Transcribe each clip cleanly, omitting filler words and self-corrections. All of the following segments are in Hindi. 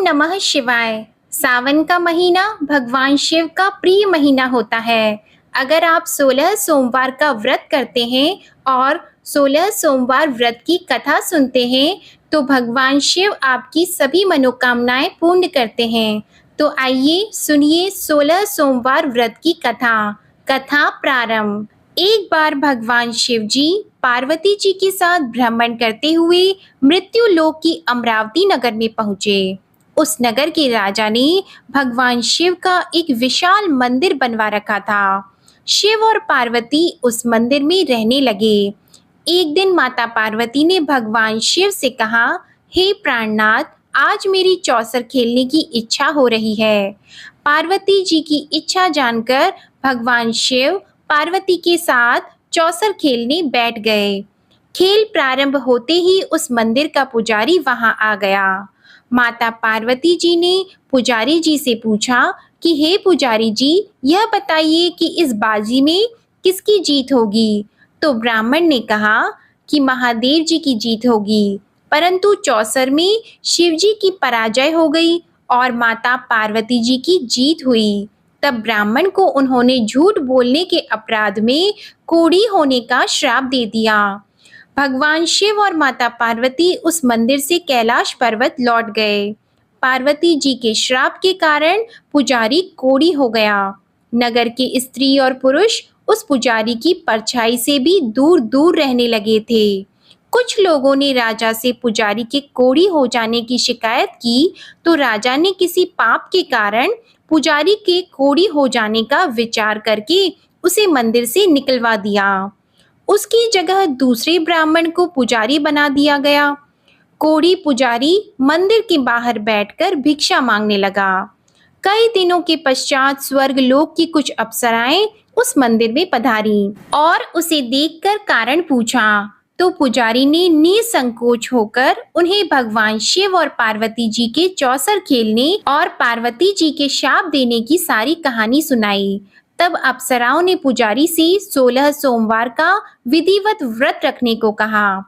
नमः शिवाय। सावन का महीना भगवान शिव का प्रिय महीना होता है। अगर आप 16 सोमवार का व्रत करते हैं और 16 सोमवार व्रत की कथा सुनते हैं तो भगवान शिव आपकी सभी मनोकामनाएं पूर्ण करते हैं। तो आइए सुनिए 16 सोमवार व्रत की कथा। कथा प्रारंभ। एक बार भगवान शिव जी पार्वती जी के साथ भ्रमण करते हुए मृत्यु लोक की अमरावती नगर में पहुंचे। उस नगर के राजा ने भगवान शिव का एक विशाल मंदिर बनवा रखा था। शिव और पार्वती उस मंदिर में रहने लगे। एक दिन माता पार्वती ने भगवान शिव से कहा, हे प्राणनाथ, आज मेरी चौसर खेलने की इच्छा हो रही है। पार्वती जी की इच्छा जानकर भगवान शिव पार्वती के साथ चौसर खेलने बैठ गए। खेल प्रारंभ होते ही उस मंदिर का पुजारी वहां आ गया। माता पार्वती जी ने पुजारी जी से पूछा कि हे पुजारी जी, यह बताइए कि इस बाजी में किसकी जीत होगी। तो ब्राह्मण ने कहा कि महादेव जी की जीत होगी, परंतु चौसर में शिव जी की पराजय हो गई और माता पार्वती जी की जीत हुई। तब ब्राह्मण को उन्होंने झूठ बोलने के अपराध में कोढ़ी होने का श्राप दे दिया। भगवान शिव और माता पार्वती उस मंदिर से कैलाश पर्वत लौट गए। पार्वती जी के श्राप के कारण पुजारी कोढ़ी हो गया। नगर के स्त्री और पुरुष उस पुजारी की परछाई से भी दूर दूर रहने लगे थे। कुछ लोगों ने राजा से पुजारी के कोढ़ी हो जाने की शिकायत की तो राजा ने किसी पाप के कारण पुजारी के कोढ़ी हो जाने का विचार करके उसे मंदिर से निकलवा दिया। उसकी जगह दूसरे ब्राह्मण को पुजारी बना दिया गया। कोढ़ी पुजारी मंदिर के बाहर बैठकर भिक्षा मांगने लगा। कई दिनों के पश्चात स्वर्ग लोक की कुछ अप्सराएं उस मंदिर में पधारी और उसे देखकर कारण पूछा। तो पुजारी ने निसंकोच होकर उन्हें भगवान शिव और पार्वती जी के चौसर खेलने और पार्वती जी के शाप देने की सारी कहानी सुनाई। तब अप्सराओं ने पुजारी से 16 सोमवार का विधिवत व्रत रखने को कहा।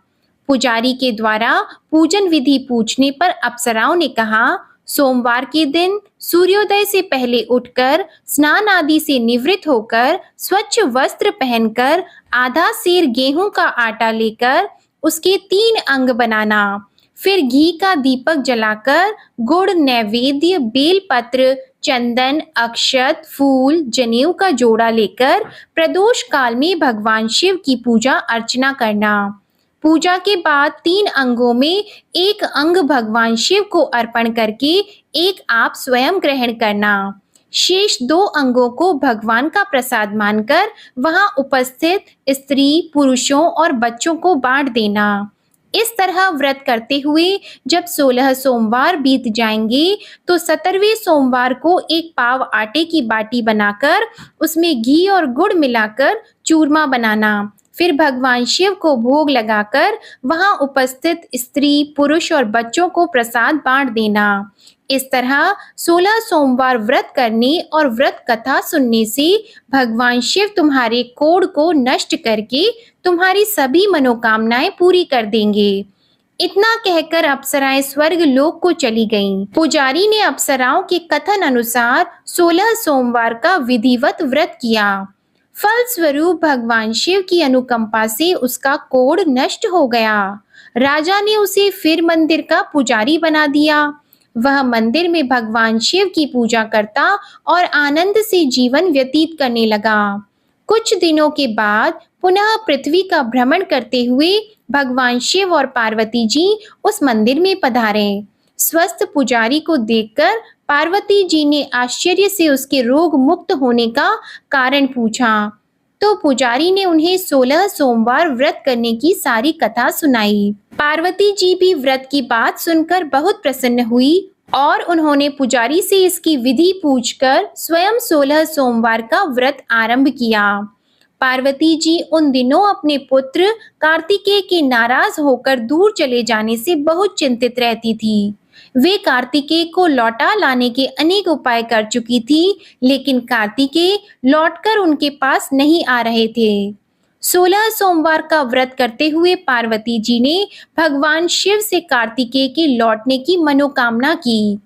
पुजारी के द्वारा पूजन विधि पूछने पर अप्सराओं ने कहा, सोमवार के दिन सूर्योदय से पहले उठकर स्नान आदि से निवृत्त होकर स्वच्छ वस्त्र पहनकर आधा सेर गेहूं का आटा लेकर उसके 3 अंग बनाना, फिर घी का दीपक जलाकर गुड़, नैवेद्य, बेलपत्र, चंदन, अक्षत, फूल, जनेऊ का जोड़ा लेकर प्रदोष काल में भगवान शिव की पूजा अर्चना करना। पूजा के बाद 3 अंगों में एक अंग भगवान शिव को अर्पण करके एक आप स्वयं ग्रहण करना। शेष 2 अंगों को भगवान का प्रसाद मानकर वहां उपस्थित स्त्री, पुरुषों और बच्चों को बांट देना। इस तरह व्रत करते हुए जब 16 सोमवार बीत जाएंगे तो 17वें सोमवार को एक पाव आटे की बाटी बनाकर उसमें घी और गुड़ मिलाकर चूरमा बनाना। फिर भगवान शिव को भोग लगाकर वहां उपस्थित स्त्री, पुरुष और बच्चों को प्रसाद बांट देना। इस तरह 16 सोमवार व्रत करने और व्रत कथा सुनने से भगवान शिव तुम्हारे कोढ़ को नष्ट करके तुम्हारी सभी मनोकामनाएं पूरी कर देंगे। इतना कहकर अप्सराएं स्वर्ग लोक को चली गईं। पुजारी ने अप्सराओं के कथन अनुसार 16 सोमवार का विधिवत व्रत किया। फलस्वरूप भगवान शिव की अनुकंपा से उसका कोढ़ नष्ट हो गया। राजा ने उसे फिर मंदिर का पुजारी बना दिया। वह मंदिर में भगवान शिव की पूजा करता और आनंद से जीवन व्यतीत करने लगा। कुछ दिनों के बाद पुनः पृथ्वी का भ्रमण करते हुए भगवान शिव और पार्वती जी उस मंदिर में पधारे। स्वस्थ पुजारी को देखकर पार्वती जी ने आश्चर्य से उसके रोग मुक्त होने का कारण पूछा। तो पुजारी ने उन्हें 16 सोमवार व्रत करने की सारी कथा सुनाई। पार्वती जी भी व्रत की बात सुनकर बहुत प्रसन्न हुई और उन्होंने पुजारी से इसकी विधि पूछकर स्वयं 16 सोमवार का व्रत आरंभ किया। पार्वती जी उन दिनों अपने पुत्र कार्तिकेय के नाराज होकर दूर चले जाने से बहुत चिंतित रहती थी। वे कार्तिकेय को लौटा लाने के अनेक उपाय कर चुकी थी, लेकिन कार्तिकेय लौटकर उनके पास नहीं आ रहे थे। 16 सोमवार का व्रत करते हुए पार्वती जी ने भगवान शिव से कार्तिकेय के लौटने की मनोकामना की।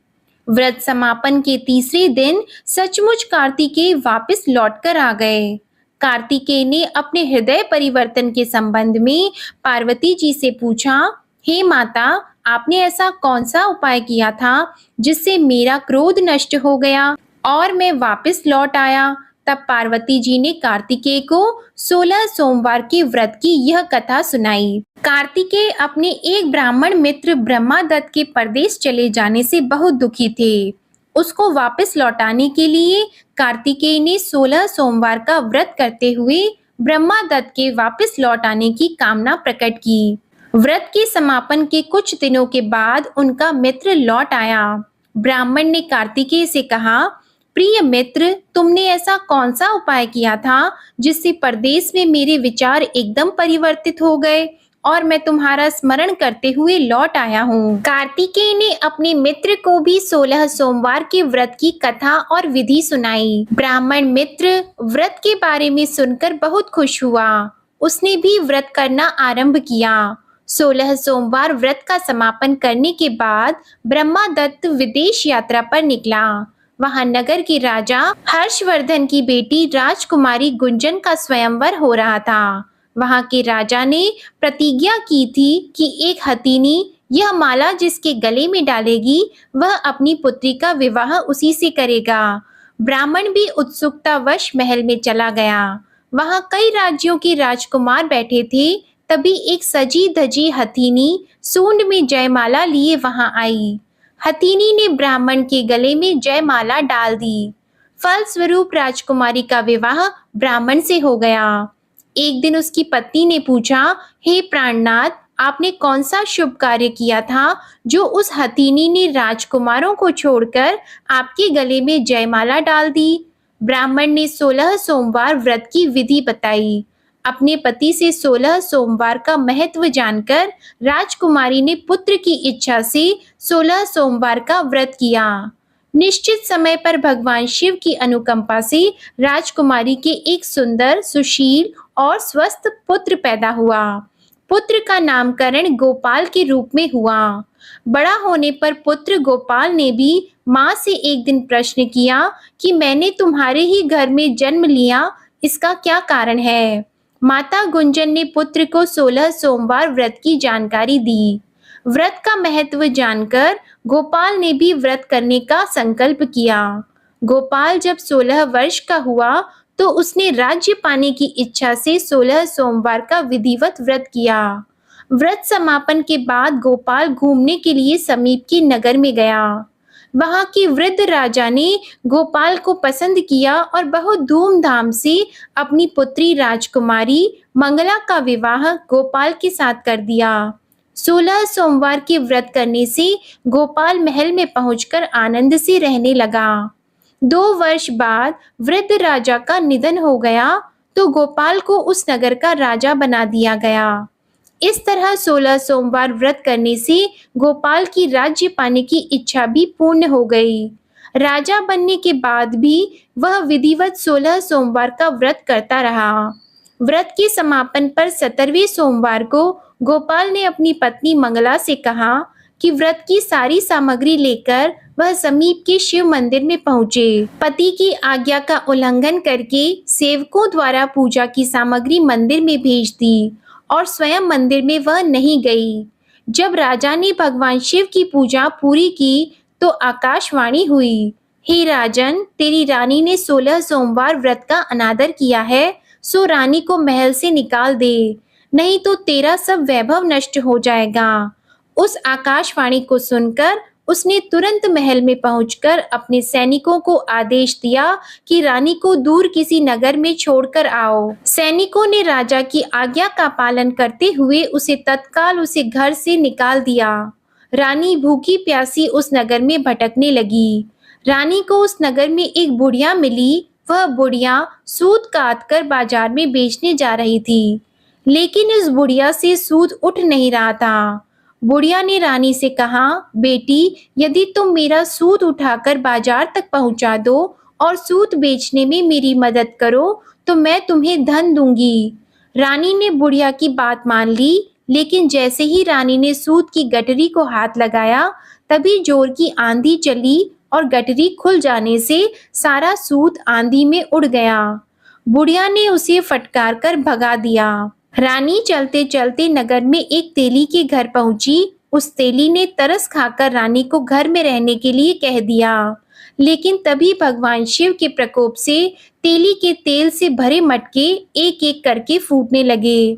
व्रत समापन के तीसरे दिन सचमुच कार्तिकेय वापस लौटकर आ गए। कार्तिकेय ने अपने हृदय परिवर्तन के संबंध में पार्वती जी से पूछा, हे माता, आपने ऐसा कौन सा उपाय किया था जिससे मेरा क्रोध नष्ट हो गया और मैं वापस लौट आया? तब पार्वती जी ने कार्तिकेय को 16 सोमवार के व्रत की यह कथा सुनाई। कार्तिकेय अपने एक ब्राह्मण मित्र ब्रह्मादत्त के परदेश चले जाने से बहुत दुखी थे। उसको वापस लौटाने के लिए कार्तिकेय ने 16 सोमवार का व्रत करते हुए ब्रह्मादत्त के वापस लौट आने की कामना प्रकट की। व्रत के समापन के कुछ दिनों के बाद उनका मित्र लौट आया। ब्राह्मण ने कार्तिकेय से कहा, प्रिय मित्र, तुमने ऐसा कौन सा उपाय किया था जिससे परदेश में मेरे विचार एकदम परिवर्तित हो गए और मैं तुम्हारा स्मरण करते हुए लौट आया हूँ। कार्तिकेय ने अपने मित्र को भी 16 सोमवार के व्रत की कथा और विधि सुनाई। ब्राह्मण मित्र व्रत के बारे में सुनकर बहुत खुश हुआ। उसने भी व्रत करना आरंभ किया। 16 सोमवार व्रत का समापन करने के बाद ब्रह्मादत्त विदेश यात्रा पर निकला। वहां नगर के राजा हर्षवर्धन की बेटी राजकुमारी गुंजन का स्वयंवर हो रहा था। वहां के राजा ने प्रतिज्ञा की थी कि एक हथिनी यह माला जिसके गले में डालेगी वह अपनी पुत्री का विवाह उसी से करेगा। ब्राह्मण भी उत्सुकतावश महल में चला गया। वहां कई राज्यों के राजकुमार बैठे थे। तभी एक सजी धजी हथिनी सूंड में जयमाला लिए वहां आई। हथिनी ने ब्राह्मण के गले में जयमाला डाल दी। फलस्वरूप राजकुमारी का विवाह ब्राह्मण से हो गया। एक दिन उसकी पत्नी ने पूछा, हे प्राणनाथ, आपने कौन सा शुभ कार्य किया था जो उस हथिनी ने राजकुमारों को छोड़कर आपके गले में जयमाला डाल दी? ब्राह्मण ने 16 सोमवार व्रत की विधि बताई। अपने पति से 16 सोमवार का महत्व जानकर राजकुमारी ने पुत्र की इच्छा से 16 सोमवार का व्रत किया। निश्चित समय पर भगवान शिव की अनुकंपा से राजकुमारी के एक सुंदर, सुशील और स्वस्थ पुत्र पैदा हुआ। पुत्र का नामकरण गोपाल के रूप में हुआ। बड़ा होने पर पुत्र गोपाल ने भी माँ से एक दिन प्रश्न किया कि मैंने तुम्हारे ही घर में जन्म लिया, इसका क्या कारण है? माता गुंजन ने पुत्र को 16 सोमवार व्रत की जानकारी दी। व्रत का महत्व जानकर गोपाल ने भी व्रत करने का संकल्प किया। गोपाल जब 16 वर्ष का हुआ तो उसने राज्य पाने की इच्छा से 16 सोमवार का विधिवत व्रत किया। व्रत समापन के बाद गोपाल घूमने के लिए समीप के नगर में गया। वहां के वृद्ध राजा ने गोपाल को पसंद किया और बहुत धूमधाम से अपनी पुत्री राजकुमारी मंगला का विवाह गोपाल के साथ कर दिया। 16 सोमवार के व्रत करने से गोपाल महल में पहुंचकर आनंद से रहने लगा। 2 वर्ष बाद वृद्ध राजा का निधन हो गया तो गोपाल को उस नगर का राजा बना दिया गया। इस तरह 16 सोमवार व्रत करने से गोपाल की राज्य पाने की इच्छा भी पूर्ण हो गई। राजा बनने के बाद भी वह विधिवत 16 सोमवार का व्रत करता रहा। व्रत के समापन पर 17वें सोमवार को गोपाल ने अपनी पत्नी मंगला से कहा कि व्रत की सारी सामग्री लेकर वह समीप के शिव मंदिर में पहुंचे। पति की आज्ञा का उल्लंघन करके सेवकों द्वारा पूजा की सामग्री मंदिर में भेज दी और स्वयं मंदिर में वह नहीं गई। जब राजा ने भगवान शिव की पूजा पूरी की तो आकाशवाणी हुई, हे राजन, तेरी रानी ने 16 सोमवार व्रत का अनादर किया है, सो रानी को महल से निकाल दे, नहीं तो तेरा सब वैभव नष्ट हो जाएगा। उस आकाशवाणी को सुनकर उसने तुरंत महल में पहुंचकर अपने सैनिकों को आदेश दिया कि रानी को दूर किसी नगर में छोड़कर आओ। सैनिकों ने राजा की आज्ञा का पालन करते हुए उसे तत्काल उसे घर से निकाल दिया। रानी भूखी प्यासी उस नगर में भटकने लगी। रानी को उस नगर में एक बुढ़िया मिली। वह बुढ़िया सूत काट कर बाजार में बेचने जा रही थी, लेकिन इस बुढ़िया से सूत उठ नहीं रहा था। बुढ़िया ने रानी से कहा, बेटी, यदि तुम मेरा सूत उठाकर बाजार तक पहुंचा दो और सूत बेचने में मेरी मदद करो तो मैं तुम्हें धन दूंगी। रानी ने बुढ़िया की बात मान ली, लेकिन जैसे ही रानी ने सूत की गठरी को हाथ लगाया तभी जोर की आंधी चली और गठरी खुल जाने से सारा सूत आंधी में उड़ गया। बुढ़िया ने उसे फटकार कर भगा दिया। रानी चलते चलते नगर में एक तेली के घर पहुंची। उस तेली ने तरस खाकर रानी को घर में रहने के लिए कह दिया, लेकिन तभी भगवान शिव के प्रकोप से तेली के तेल से भरे मटके एक एक करके फूटने लगे।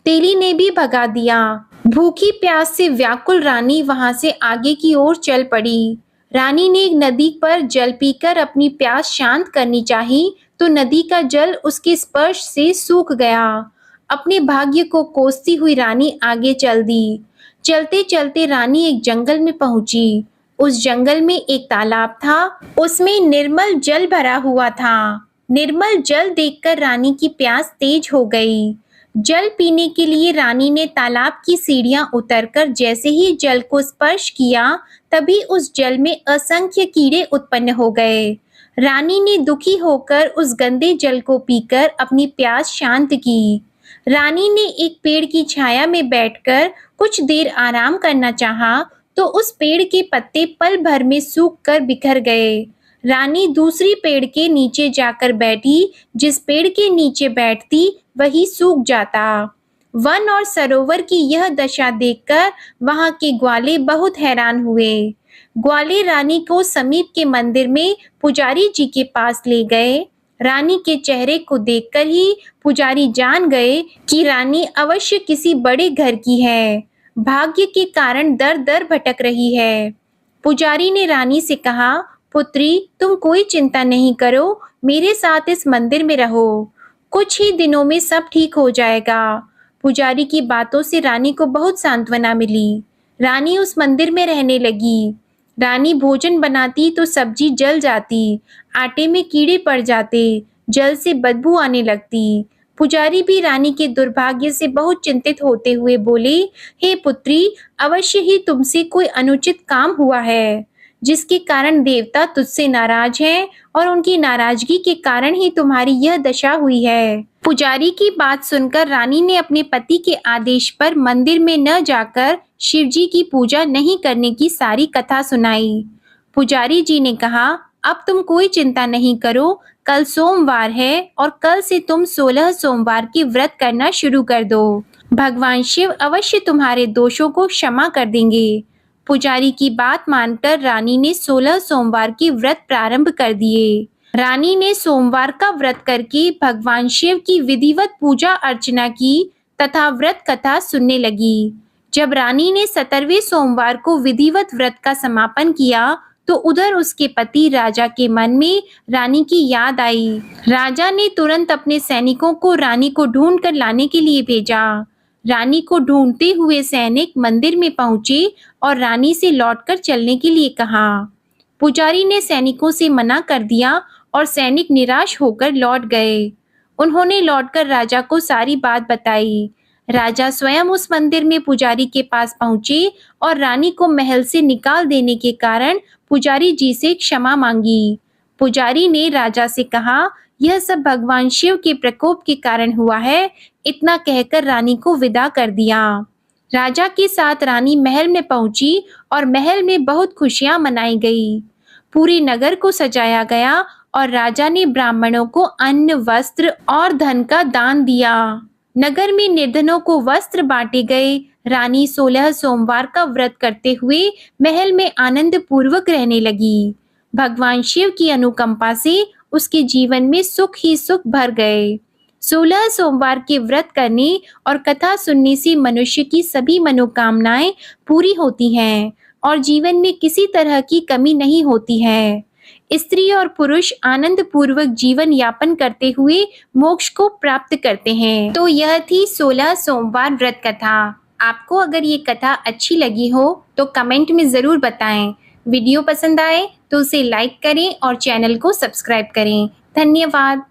तेली ने भी भगा दिया। भूखी प्यास से व्याकुल रानी वहां से आगे की ओर चल पड़ी। रानी ने एक नदी पर जल पीकर अपनी प्यास शांत करनी चाही, तो नदी का जल उसके स्पर्श से सूख गया। अपने भाग्य को कोसती हुई रानी आगे चल दी। चलते चलते रानी एक जंगल में पहुंची। उस जंगल में एक तालाब था, उसमें निर्मल जल भरा हुआ था। निर्मल जल देखकर रानी की प्यास तेज हो गई। जल पीने के लिए रानी ने तालाब की सीढ़ियां उतरकर जैसे ही जल को स्पर्श किया, तभी उस जल में असंख्य कीड़े उत्पन्न हो गए। रानी ने दुखी होकर उस गंदे जल को पीकर अपनी प्यास शांत की। रानी ने एक पेड़ की छाया में बैठकर कुछ देर आराम करना चाहा, तो उस पेड़ के पत्ते पल भर में सूख कर बिखर गए। रानी दूसरी पेड़ के नीचे जाकर बैठी। जिस पेड़ के नीचे बैठती वही सूख जाता। वन और सरोवर की यह दशा देखकर वहां के ग्वाले बहुत हैरान हुए। ग्वाले रानी को समीप के मंदिर में पुजारी जी के पास ले गए। रानी के चेहरे को देखकर ही पुजारी जान गए कि रानी अवश्य किसी बड़े घर की है। भाग्य के कारण दर दर भटक रही है। पुजारी ने रानी से कहा, पुत्री, तुम कोई चिंता नहीं करो, मेरे साथ इस मंदिर में रहो। कुछ ही दिनों में सब ठीक हो जाएगा। पुजारी की बातों से रानी को बहुत सांत्वना मिली। रानी उस मंदिर में रहने लगी। रानी भोजन बनाती तो सब्जी जल जाती, आटे में कीड़े पड़ जाते, जल से बदबू आने लगती। पुजारी भी रानी के दुर्भाग्य से बहुत चिंतित होते हुए बोले, हे पुत्री, अवश्य ही तुमसे कोई अनुचित काम हुआ है, जिसके कारण देवता तुझसे नाराज हैं और उनकी नाराजगी के कारण ही तुम्हारी यह दशा हुई है। पुजारी की बात सुनकर रानी ने अपने पति के आदेश पर मंदिर में न जाकर शिवजी की पूजा नहीं करने की सारी कथा सुनाई। पुजारी जी ने कहा, अब तुम कोई चिंता नहीं करो, कल सोमवार है और कल से तुम 16 सोमवार की व्रत करना शुरू कर दो। भगवान शिव अवश्य तुम्हारे दोषों को क्षमा कर देंगे। पुजारी की बात मानकर रानी ने 16 सोमवार की व्रत प्रारंभ कर दिए। रानी ने सोमवार का व्रत करके भगवान शिव की विधिवत पूजा अर्चना की तथा व्रत कथा सुनने लगी। जब रानी ने 17वें सोमवार को विधिवत व्रत का समापन किया, तो उधर उसके पति राजा के मन में रानी की याद आई। राजा ने तुरंत अपने सैनिकों को रानी को ढूंढ कर लाने के लिए भेजा। रानी को ढूंढते हुए सैनिक मंदिर में पहुंचे और रानी से लौटकर चलने के लिए कहा। पुजारी ने सैनिकों से मना कर दिया और सैनिक निराश होकर लौट गए। उन्होंने लौटकर राजा को सारी बात बताई। राजा स्वयं उस मंदिर में पुजारी के पास पहुंचे और रानी को महल से निकाल देने के कारण पुजारी जी से क्षमा मांगी। पुजारी ने राजा से कहा, यह सब भगवान शिव के प्रकोप के कारण हुआ है। इतना कहकर रानी को विदा कर दिया। राजा के साथ रानी महल में पहुंची और महल में बहुत खुशियां मनाई गई। पूरे नगर को सजाया गया और राजा ने ब्राह्मणों को अन्न, वस्त्र और धन का दान दिया। नगर में निर्धनों को वस्त्र बांटे गए। रानी 16 सोमवार का व्रत करते हुए महल में आनंद पूर्वक रहने लगी। भगवान शिव की अनुकंपा से उसके जीवन में सुख ही सुख भर गए। 16 सोमवार के व्रत करने और कथा सुनने से मनुष्य की सभी मनोकामनाएं पूरी होती हैं और जीवन में किसी तरह की कमी नहीं होती है। स्त्री और पुरुष आनंद पूर्वक जीवन यापन करते हुए मोक्ष को प्राप्त करते हैं। तो यह थी 16 सोमवार व्रत कथा। आपको अगर ये कथा अच्छी लगी हो तो कमेंट में ज़रूर बताएं। वीडियो पसंद आए तो उसे लाइक करें और चैनल को सब्सक्राइब करें। धन्यवाद।